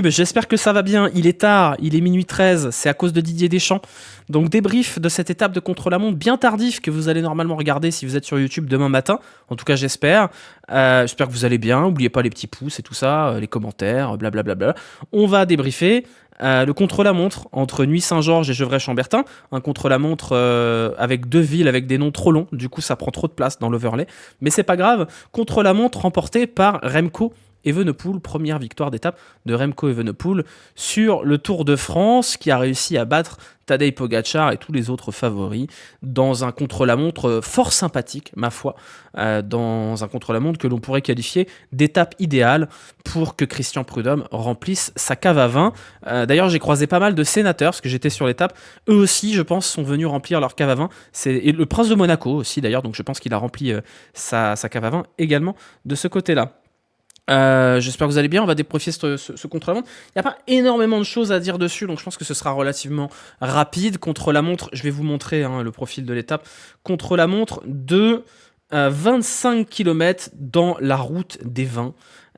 J'espère que ça va bien. Il est tard, il est minuit 13, c'est à cause de Didier Deschamps. Donc débrief de cette étape de contre-la-montre bien tardif que vous allez normalement regarder si vous êtes sur YouTube demain matin. En tout cas, j'espère. J'espère que vous allez bien. N'oubliez pas les petits pouces et tout ça, les commentaires, blablabla. On va débriefer le contre-la-montre entre Nuit Saint-Georges et Gevrey-Chambertin. Un contre-la-montre avec deux villes avec des noms trop longs. Du coup, ça prend trop de place dans l'overlay. Mais c'est pas grave. Contre-la-montre remporté par Remco Evenepoel, première victoire d'étape de Remco Evenepoel sur le Tour de France, qui a réussi à battre Tadej Pogacar et tous les autres favoris dans un contre-la-montre fort sympathique, ma foi, dans un contre-la-montre que l'on pourrait qualifier d'étape idéale pour que Christian Prudhomme remplisse sa cave à vin. D'ailleurs, j'ai croisé pas mal de sénateurs, parce que j'étais sur l'étape. Eux aussi, je pense, sont venus remplir leur cave à vin. Et le prince de Monaco aussi, d'ailleurs, donc je pense qu'il a rempli sa cave à vin également de ce côté-là. J'espère que vous allez bien. On va déprofiler ce contre-la-montre. Il n'y a pas énormément de choses à dire dessus, donc je pense que ce sera relativement rapide. Contre-la-montre, je vais vous montrer le profil de l'étape. Contre-la-montre de 25 km dans la route des vins.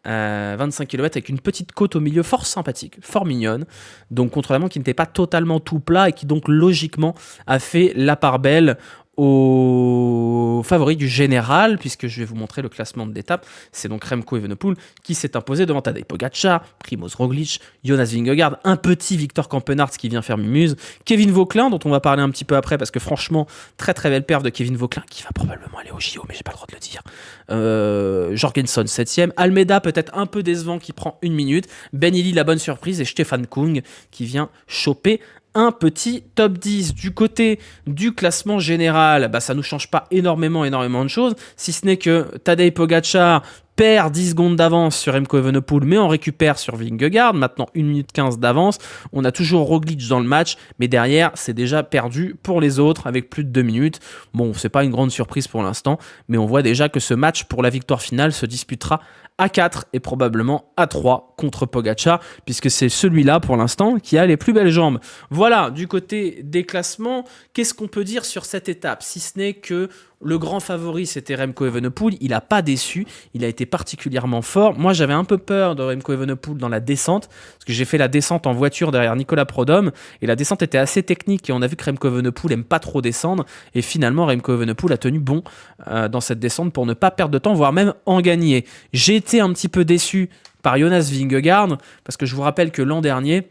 25 km avec une petite côte au milieu fort sympathique, fort mignonne. Donc contre-la-montre qui n'était pas totalement tout plat et qui donc logiquement a fait la part belle au favori du général, puisque je vais vous montrer le classement de l'étape. C'est donc Remco Evenepoel qui s'est imposé devant Tadej Pogacar, Primoz Roglic, Jonas Vingegaard, un petit Victor Campenaerts qui vient faire mumuse, Kevin Vauquelin, dont on va parler un petit peu après, parce que franchement, très très belle perf de Kevin Vauquelin, qui va probablement aller au JO, mais j'ai pas le droit de le dire. Jorgensen 7ème, Almeida peut-être un peu décevant qui prend une minute, Ben Illy la bonne surprise, et Stefan Kung qui vient choper un petit top 10. Du côté du classement général, ça ne nous change pas énormément de choses, si ce n'est que Tadej Pogacar perd 10 secondes d'avance sur Remco Evenepoel, mais on récupère sur Vingegaard, maintenant 1 minute 15 d'avance. On a toujours Roglic dans le match, mais derrière, c'est déjà perdu pour les autres avec plus de 2 minutes. Bon, c'est pas une grande surprise pour l'instant, mais on voit déjà que ce match pour la victoire finale se disputera à 4 et probablement à 3 contre Pogacar, puisque c'est celui-là pour l'instant qui a les plus belles jambes. Voilà, du côté des classements, qu'est-ce qu'on peut dire sur cette étape, si ce n'est que le grand favori, c'était Remco Evenepoel. Il n'a pas déçu. Il a été particulièrement fort. Moi, j'avais un peu peur de Remco Evenepoel dans la descente, parce que j'ai fait la descente en voiture derrière Nicolas Prudhomme, et la descente était assez technique, et on a vu que Remco Evenepoel n'aime pas trop descendre, et finalement, Remco Evenepoel a tenu bon dans cette descente pour ne pas perdre de temps, voire même en gagner. J'ai été un petit peu déçu par Jonas Vingegaard, parce que je vous rappelle que l'an dernier,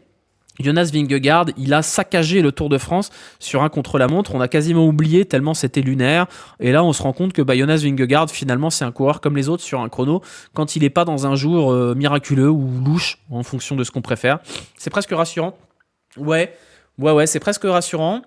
Jonas Vingegaard, il a saccagé le Tour de France sur un contre-la-montre. On a quasiment oublié tellement c'était lunaire. Et là, on se rend compte que Jonas Vingegaard, finalement, c'est un coureur comme les autres sur un chrono quand il n'est pas dans un jour miraculeux ou louche, en fonction de ce qu'on préfère. C'est presque rassurant. Ouais, c'est presque rassurant.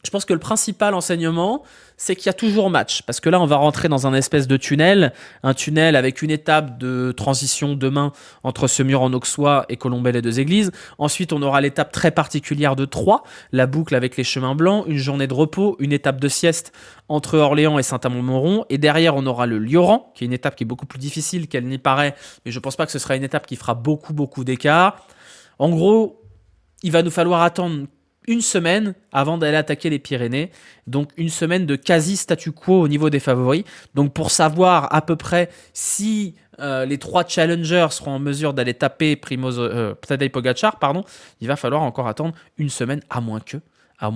Je pense que le principal enseignement, c'est qu'il y a toujours match. Parce que là, on va rentrer dans un espèce de tunnel. Un tunnel avec une étape de transition demain entre Semur-en-Auxois et Colombelles et Deux Églises. Ensuite, on aura l'étape très particulière de Troyes, la boucle avec les chemins blancs, une journée de repos, une étape de sieste entre Orléans et Saint-Amand-Montrond. Et derrière, on aura le Lioran, qui est une étape qui est beaucoup plus difficile qu'elle n'y paraît. Mais je ne pense pas que ce sera une étape qui fera beaucoup d'écart. En gros, il va nous falloir attendre une semaine avant d'aller attaquer les Pyrénées, donc une semaine de quasi statu quo au niveau des favoris. Donc pour savoir à peu près si les 3 challengers seront en mesure d'aller taper Tadej Pogacar, il va falloir encore attendre une semaine, à moins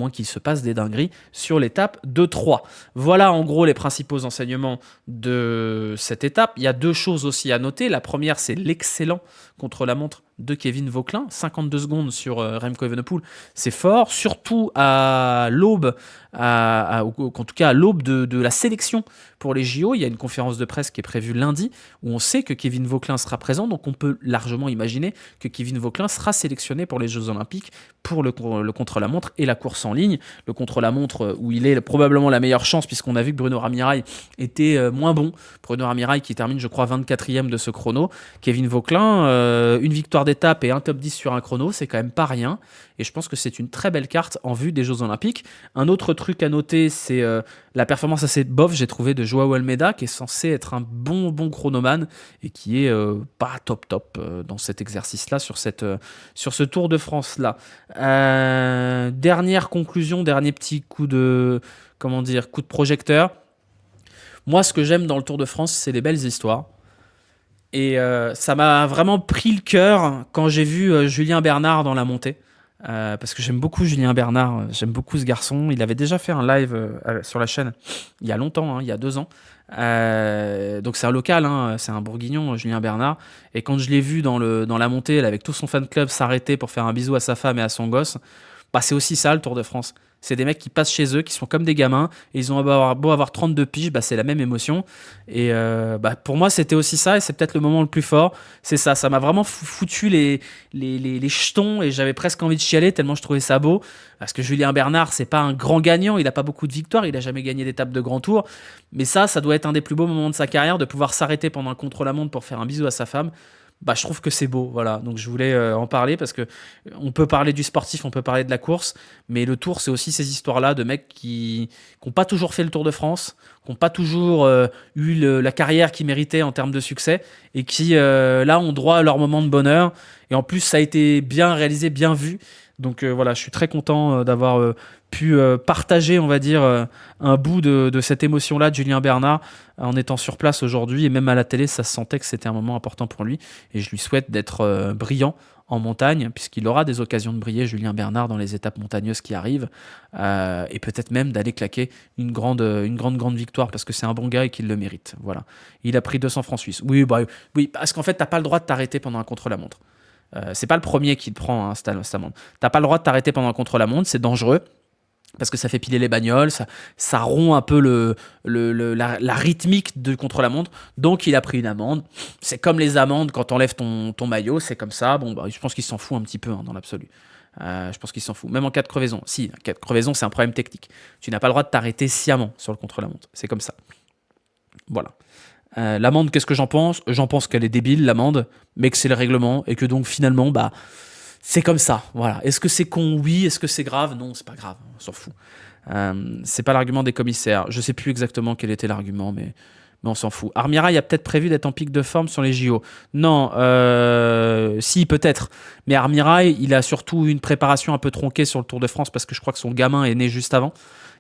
qu'il se passe des dingueries sur l'étape de Troyes. Voilà en gros les principaux enseignements de cette étape. Il y a 2 choses aussi à noter. La première, c'est l'excellent contre-la-montre de Kevin Vauquelin, 52 secondes sur Remco Evenepoel, c'est fort, surtout à l'aube, en tout cas à l'aube de la sélection pour les JO. Il y a une conférence de presse qui est prévue lundi, où on sait que Kevin Vauquelin sera présent, donc on peut largement imaginer que Kevin Vauquelin sera sélectionné pour les Jeux Olympiques pour le contre-la-montre et la course en ligne. Le contre-la-montre où il est probablement la meilleure chance, puisqu'on a vu que Bruno Ramirail était moins bon. Bruno Ramirail qui termine, je crois, 24e de ce chrono. Kevin Vauquelin, une victoire d'étape et un top 10 sur un chrono, c'est quand même pas rien. Et je pense que c'est une très belle carte en vue des Jeux Olympiques. Un autre truc à noter, c'est la performance assez bof, j'ai trouvé, de Joao Almeida, qui est censé être un bon chronomane et qui est pas top dans cet exercice-là, sur ce Tour de France-là. Dernière conclusion, dernier petit coup de projecteur. Moi, ce que j'aime dans le Tour de France, c'est les belles histoires. Et ça m'a vraiment pris le cœur quand j'ai vu Julien Bernard dans la montée. Parce que j'aime beaucoup Julien Bernard, j'aime beaucoup ce garçon. Il avait déjà fait un live sur la chaîne il y a longtemps, hein, il y a 2 ans. Donc c'est un local, hein, c'est un bourguignon, Julien Bernard. Et quand je l'ai vu dans la montée, là, avec tout son fan club s'arrêter pour faire un bisou à sa femme et à son gosse, bah, c'est aussi ça le Tour de France. C'est des mecs qui passent chez eux, qui sont comme des gamins, et ils ont beau avoir 32 piges, bah, c'est la même émotion. Et bah, pour moi, c'était aussi ça, et c'est peut-être le moment le plus fort. C'est ça, ça m'a vraiment foutu les jetons, et j'avais presque envie de chialer tellement je trouvais ça beau. Parce que Julien Bernard, c'est pas un grand gagnant, il a pas beaucoup de victoires, il a jamais gagné d'étape de grand tour. Mais ça doit être un des plus beaux moments de sa carrière, de pouvoir s'arrêter pendant un contre-la-montre pour faire un bisou à sa femme. Bah, je trouve que c'est beau, voilà. Donc je voulais en parler parce que on peut parler du sportif, on peut parler de la course, mais le Tour, c'est aussi ces histoires-là de mecs qui n'ont pas toujours fait le Tour de France, qui n'ont pas toujours eu la carrière qu'ils méritaient en termes de succès, et qui là ont droit à leur moment de bonheur. Et en plus, ça a été bien réalisé, bien vu. Donc voilà, je suis très content d'avoir pu partager, on va dire, un bout de cette émotion-là de Julien Bernard en étant sur place aujourd'hui. Et même à la télé, ça se sentait que c'était un moment important pour lui. Et je lui souhaite d'être brillant en montagne, puisqu'il aura des occasions de briller, Julien Bernard, dans les étapes montagneuses qui arrivent. Et peut-être même d'aller claquer une grande victoire, parce que c'est un bon gars et qu'il le mérite. Voilà. Il a pris 200 francs suisses. Oui, parce qu'en fait, t'as pas le droit de t'arrêter pendant un contre-la-montre. C'est pas le premier qui te prend, hein, cette amende. T'as pas le droit de t'arrêter pendant un contre-la-montre, c'est dangereux. Parce que ça fait piler les bagnoles, ça rompt un peu la rythmique de contre-la-montre. Donc il a pris une amende. C'est comme les amendes quand t'enlèves ton maillot, c'est comme ça. Bon, bah, je pense qu'il s'en fout un petit peu, hein, dans l'absolu. Je pense qu'il s'en fout. Même en cas de crevaison. Si, en cas de crevaison, c'est un problème technique. Tu n'as pas le droit de t'arrêter sciemment sur le contre-la-montre. C'est comme ça. Voilà. L'amende, qu'est-ce que j'en pense? J'en pense qu'elle est débile, l'amende, mais que c'est le règlement, et que donc finalement, bah, c'est comme ça. Voilà. Est-ce que c'est con? Oui. Est-ce que c'est grave? Non, c'est pas grave. On s'en fout. C'est pas l'argument des commissaires. Je sais plus exactement quel était l'argument, mais on s'en fout. Armirail a peut-être prévu d'être en pic de forme sur les JO. Non, si, peut-être. Mais Armirail, il a surtout une préparation un peu tronquée sur le Tour de France parce que je crois que son gamin est né juste avant.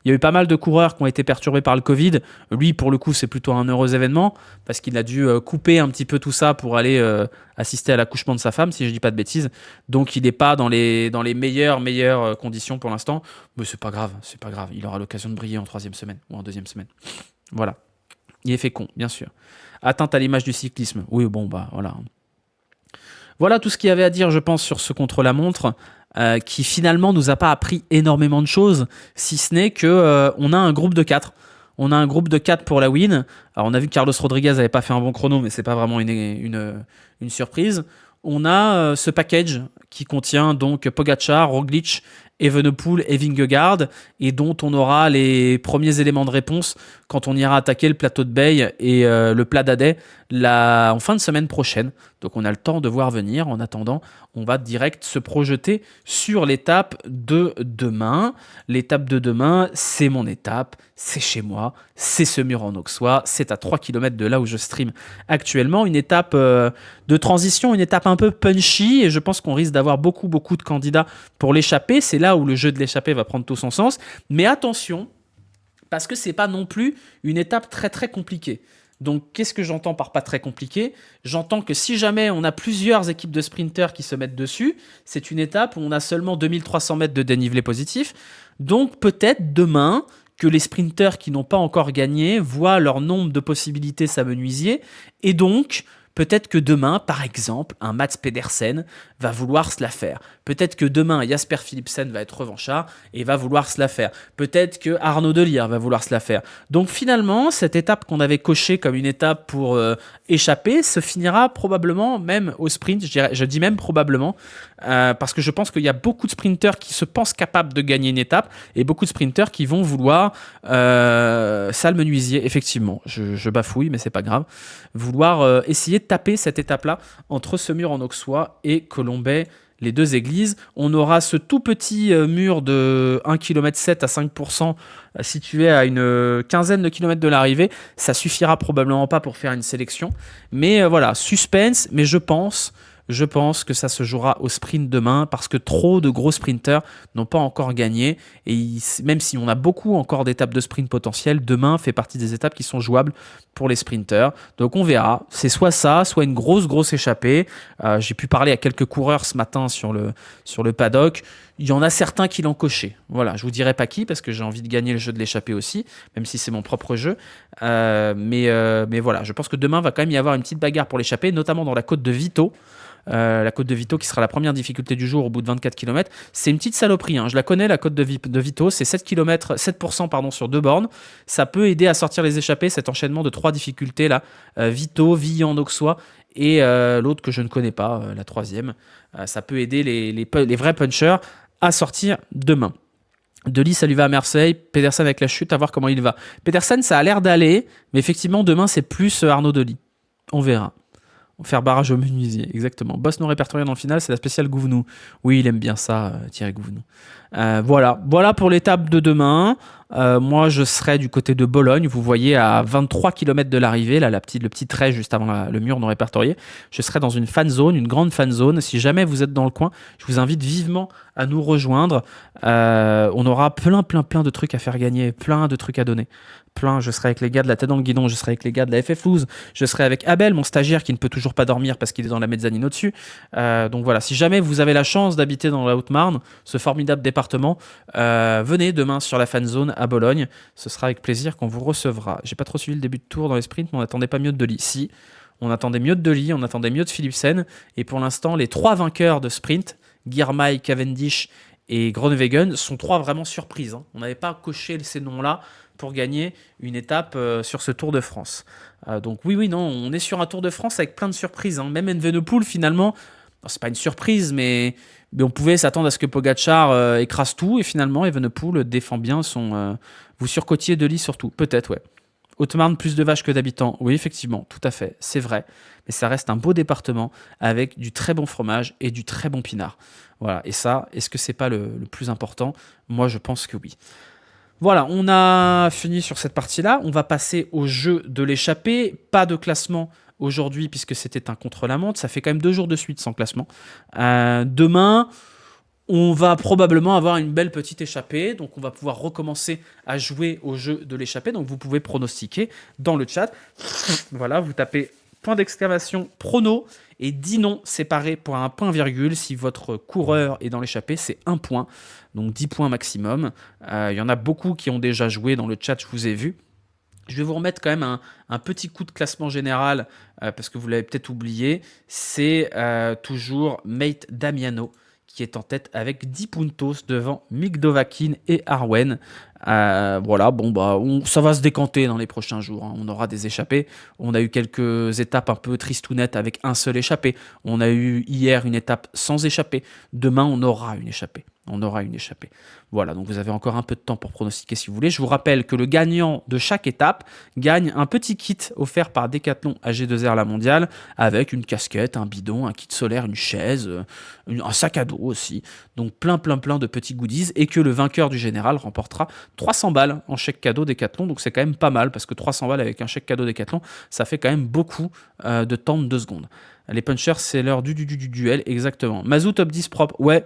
Il y a eu pas mal de coureurs qui ont été perturbés par le Covid. Lui, pour le coup, c'est plutôt un heureux événement parce qu'il a dû couper un petit peu tout ça pour aller assister à l'accouchement de sa femme, si je dis pas de bêtises. Donc, il n'est pas dans les meilleures conditions pour l'instant. Mais c'est pas grave, c'est pas grave. Il aura l'occasion de briller en 3e semaine ou en 2e semaine. Voilà. Il est fécond, bien sûr. Atteinte à l'image du cyclisme. Oui, bon, bah voilà. Voilà tout ce qu'il y avait à dire, je pense, sur ce contre-la-montre, qui finalement nous a pas appris énormément de choses, si ce n'est que on a un groupe de 4. On a un groupe de 4 pour la win. Alors on a vu que Carlos Rodriguez n'avait pas fait un bon chrono, mais c'est pas vraiment une surprise. On a ce package qui contient donc Pogacar, Roglic, Evenepoel et Vingegaard, et dont on aura les premiers éléments de réponse quand on ira attaquer le plateau de Bay et le plat d'Adet en fin de semaine prochaine. Donc on a le temps de voir venir. En attendant, on va direct se projeter sur l'étape de demain. L'étape de demain, c'est mon étape, c'est chez moi, c'est ce mur en Auxois, c'est à 3 km de là où je stream actuellement. Une étape de transition, une étape un peu punchy, et je pense qu'on risque d'avoir beaucoup de candidats pour l'échappée. C'est là où le jeu de l'échappée va prendre tout son sens. Mais attention, parce que c'est pas non plus une étape très très compliquée. Donc qu'est-ce que j'entends par pas très compliqué? J'entends que si jamais on a plusieurs équipes de sprinters qui se mettent dessus, c'est une étape où on a seulement 2300 mètres de dénivelé positif. Donc peut-être demain que les sprinters qui n'ont pas encore gagné voient leur nombre de possibilités s'amenuiser, et donc peut-être que demain, par exemple, un Mats Pedersen va vouloir se la faire. Peut-être que demain, Jasper Philipsen va être revanchard et va vouloir se la faire. Peut-être que Arnaud Delir va vouloir se la faire. Donc finalement, cette étape qu'on avait cochée comme une étape pour échapper se finira probablement même au sprint. Je dis même probablement, parce que je pense qu'il y a beaucoup de sprinters qui se pensent capables de gagner une étape et beaucoup de sprinters qui vont vouloir s'almenuisier, effectivement. Je bafouille, mais c'est pas grave. Vouloir essayer de taper cette étape-là entre ce mur en Auxois et Colombey, les deux églises. On aura ce tout petit mur de 1,7 km à 5% situé à une quinzaine de kilomètres de l'arrivée. Ça suffira probablement pas pour faire une sélection. Mais voilà, suspense, mais je pense je pense que ça se jouera au sprint demain parce que trop de gros sprinters n'ont pas encore gagné. Et même si on a beaucoup encore d'étapes de sprint potentielles, demain fait partie des étapes qui sont jouables pour les sprinters. Donc on verra. C'est soit ça, soit une grosse échappée. J'ai pu parler à quelques coureurs ce matin sur le paddock. Il y en a certains qui l'ont coché. Voilà, je vous dirai pas qui parce que j'ai envie de gagner le jeu de l'échappée aussi, même si c'est mon propre jeu. Mais voilà, je pense que demain va quand même y avoir une petite bagarre pour l'échappée, notamment dans la côte de Vito. La côte de Vito qui sera la première difficulté du jour au bout de 24 km. C'est une petite saloperie, hein. Je la connais, la côte de Vito, c'est 7% pardon, sur 2 bornes. Ça peut aider à sortir les échappées, cet enchaînement de 3 difficultés là. Vito, Villan, Auxois et l'autre que je ne connais pas, la troisième. Ça peut aider les vrais punchers à sortir demain. Delis, ça lui va à Marseille. Pedersen avec la chute, à voir comment il va. Pedersen, ça a l'air d'aller, mais effectivement, demain, c'est plus Arnaud Delis. On verra. Faire barrage au menuisier, exactement. Boss non répertorié dans le final, c'est la spéciale Gouvenou. Oui, il aime bien ça, Thierry Gouvenou. Voilà pour l'étape de demain. Moi, je serai du côté de Bologne. Vous voyez, à 23 km de l'arrivée, là, le petit trait juste avant le mur non répertorié. Je serai dans une fan zone, une grande fan zone. Si jamais vous êtes dans le coin, je vous invite vivement à nous rejoindre. On aura plein de trucs à faire gagner, plein de trucs à donner. Je serai avec les gars de la tête dans le guidon, je serai avec les gars de la FF12, je serai avec Abel, mon stagiaire qui ne peut toujours pas dormir parce qu'il est dans la mezzanine au-dessus. Donc voilà, si jamais vous avez la chance d'habiter dans la Haute-Marne, ce formidable département, venez demain sur la fan zone à Bologne. Ce sera avec plaisir qu'on vous recevra. J'ai pas trop suivi le début de tour dans les sprints, mais on n'attendait pas mieux de Delis. Si, on attendait mieux de Delis, on attendait mieux de Philipsen. Et pour l'instant, les 3 vainqueurs de sprint, Girmay, Cavendish et Groenewegen, sont 3 vraiment surprises, hein. On n'avait pas coché ces noms-là pour gagner une étape sur ce Tour de France. Donc oui, non, on est sur un Tour de France avec plein de surprises, hein. Même Evenepoel, finalement, c'est pas une surprise, mais on pouvait s'attendre à ce que Pogacar écrase tout, et finalement, Evenepoel défend bien son... vous surcotiez Delis surtout, peut-être, ouais. Haute-Marne, plus de vaches que d'habitants. Oui, effectivement, tout à fait, c'est vrai. Mais ça reste un beau département avec du très bon fromage et du très bon pinard. Voilà, et ça, est-ce que c'est pas le plus important? Moi, je pense que oui. Voilà, on a fini sur cette partie-là. On va passer au jeu de l'échappée. Pas de classement aujourd'hui puisque c'était un contre-la-montre. Ça fait quand même 2 jours de suite sans classement. Demain, on va probablement avoir une belle petite échappée. Donc, on va pouvoir recommencer à jouer au jeu de l'échappée. Donc, vous pouvez pronostiquer dans le chat. Voilà, vous tapez point d'exclamation prono et 10 noms séparés pour un point virgule. Si votre coureur est dans l'échappée, c'est 1 point. Donc 10 points maximum. Il y en a beaucoup qui ont déjà joué dans le chat, je vous ai vu. Je vais vous remettre quand même un petit coup de classement général, parce que vous l'avez peut-être oublié. C'est toujours Mate Damiano qui est en tête avec 10 puntos devant Mick Dovahkiin et Arwen. Voilà, ça va se décanter dans les prochains jours, hein. On aura des échappées. On a eu quelques étapes un peu tristounettes avec un seul échappé. On a eu hier une étape sans échappée. Demain, on aura une échappée. Voilà, donc vous avez encore un peu de temps pour pronostiquer si vous voulez. Je vous rappelle que le gagnant de chaque étape gagne un petit kit offert par Decathlon AG2R La Mondiale avec une casquette, un bidon, un kit solaire, une chaise, un sac à dos aussi. Donc plein de petits goodies et que le vainqueur du général remportera 300 balles en chèque cadeau Decathlon. Donc c'est quand même pas mal parce que 300 balles avec un chèque cadeau Decathlon, ça fait quand même beaucoup de temps de 2 secondes. Les punchers, c'est l'heure du duel, exactement. Mazou top 10 propre, ouais,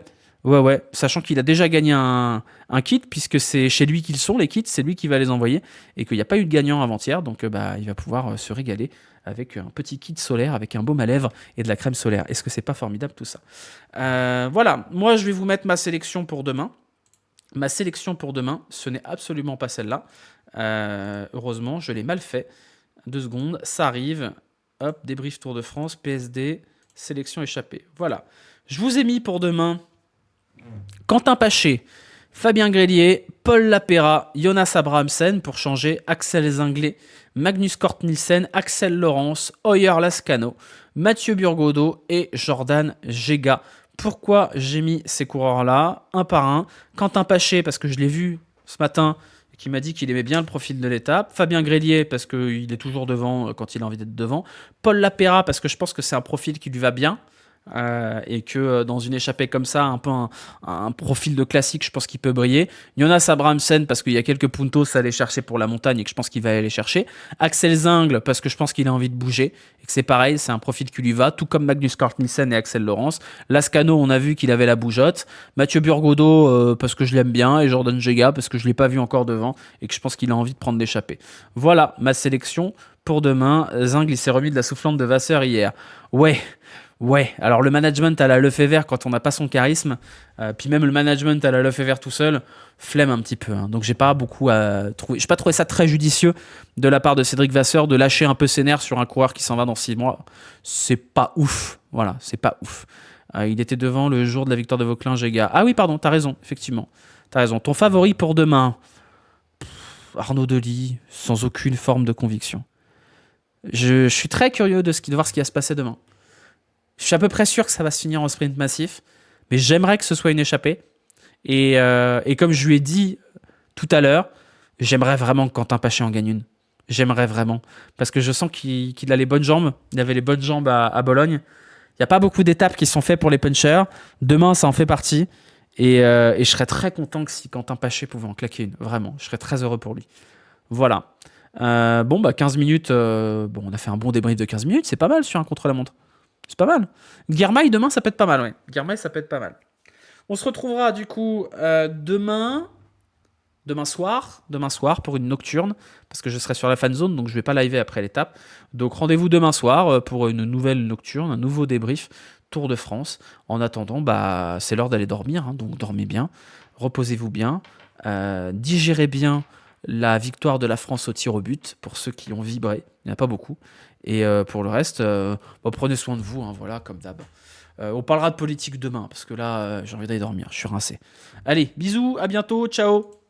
sachant qu'il a déjà gagné un kit, puisque c'est chez lui qu'ils sont les kits, c'est lui qui va les envoyer, et qu'il n'y a pas eu de gagnant avant-hier, donc il va pouvoir se régaler avec un petit kit solaire, avec un baume à lèvres et de la crème solaire. Est-ce que c'est pas formidable tout ça? Voilà, moi je vais vous mettre ma sélection pour demain. Ma sélection pour demain, ce n'est absolument pas celle-là. Heureusement, je l'ai mal fait. 2 secondes, ça arrive. Hop, débrief Tour de France, PSD, sélection échappée. Voilà. Je vous ai mis pour demain Quentin Paché, Fabien Grélier, Paul Lapera, Jonas Abrahamsen pour changer, Axel Zinglet, Magnus Cort Nielsen, Axel Laurence, Hoyer Lascano, Mathieu Burgodeau et Jordan Gega. Pourquoi j'ai mis ces coureurs-là un par un? Quentin Paché, parce que je l'ai vu ce matin, qui m'a dit qu'il aimait bien le profil de l'étape. Fabien Grélier, parce qu'il est toujours devant quand il a envie d'être devant. Paul Lapera, parce que je pense que c'est un profil qui lui va bien. Et que dans une échappée comme ça, un peu un profil de classique, je pense qu'il peut briller. Jonas Abrahamsen, parce qu'il y a quelques puntos à aller chercher pour la montagne et que je pense qu'il va aller chercher. Axel Zingl, parce que je pense qu'il a envie de bouger et que c'est pareil, c'est un profil qui lui va, tout comme Magnus Cort Nielsen et Axel Laurence. Lascano, on a vu qu'il avait la bougeotte. Mathieu Burgodeau, parce que je l'aime bien, et Jordan Jega, parce que je ne l'ai pas vu encore devant et que je pense qu'il a envie de prendre l'échappée. Voilà ma sélection pour demain. Zingl, il s'est remis de la soufflante de Vasseur hier. Ouais, alors le management à la Lefebvre quand on n'a pas son charisme, puis même le management à la Lefebvre tout seul, flemme un petit peu. Hein. Donc j'ai pas beaucoup à trouver. J'ai pas trouvé ça très judicieux de la part de Cédric Vasseur de lâcher un peu ses nerfs sur un coureur qui s'en va dans 6 mois. C'est pas ouf. Voilà, c'est pas ouf. Il était devant le jour de la victoire de Vauquelin, Géga. Ah oui, pardon, t'as raison, effectivement. T'as raison. Ton favori pour demain, Arnaud Delis, sans aucune forme de conviction. Je suis très curieux de voir ce qui va se passer demain. Je suis à peu près sûr que ça va se finir en sprint massif, mais j'aimerais que ce soit une échappée. Et comme je lui ai dit tout à l'heure, j'aimerais vraiment que Quentin Paché en gagne une. J'aimerais vraiment. Parce que je sens qu'il a les bonnes jambes. Il avait les bonnes jambes à Bologne. Il n'y a pas beaucoup d'étapes qui sont faites pour les punchers. Demain, ça en fait partie. Et je serais très content que si Quentin Paché pouvait en claquer une. Vraiment. Je serais très heureux pour lui. Voilà. 15 minutes. On a fait un bon débrief de 15 minutes. C'est pas mal sur un contre-la-montre. C'est pas mal. Guermail, demain, ça peut être pas mal, ouais. Guermail, ça peut être pas mal. On se retrouvera, du coup, demain soir, pour une nocturne, parce que je serai sur la fan zone, donc je vais pas liver après l'étape. Donc rendez-vous demain soir pour une nouvelle nocturne, un nouveau débrief Tour de France. En attendant, c'est l'heure d'aller dormir, hein, donc dormez bien, reposez-vous bien, digérez bien la victoire de la France au tir au but, pour ceux qui ont vibré, il n'y en a pas beaucoup. Et pour le reste, prenez soin de vous, hein, voilà, comme d'hab. On parlera de politique demain, parce que là, j'ai envie d'aller dormir, je suis rincé. Allez, bisous, à bientôt, ciao.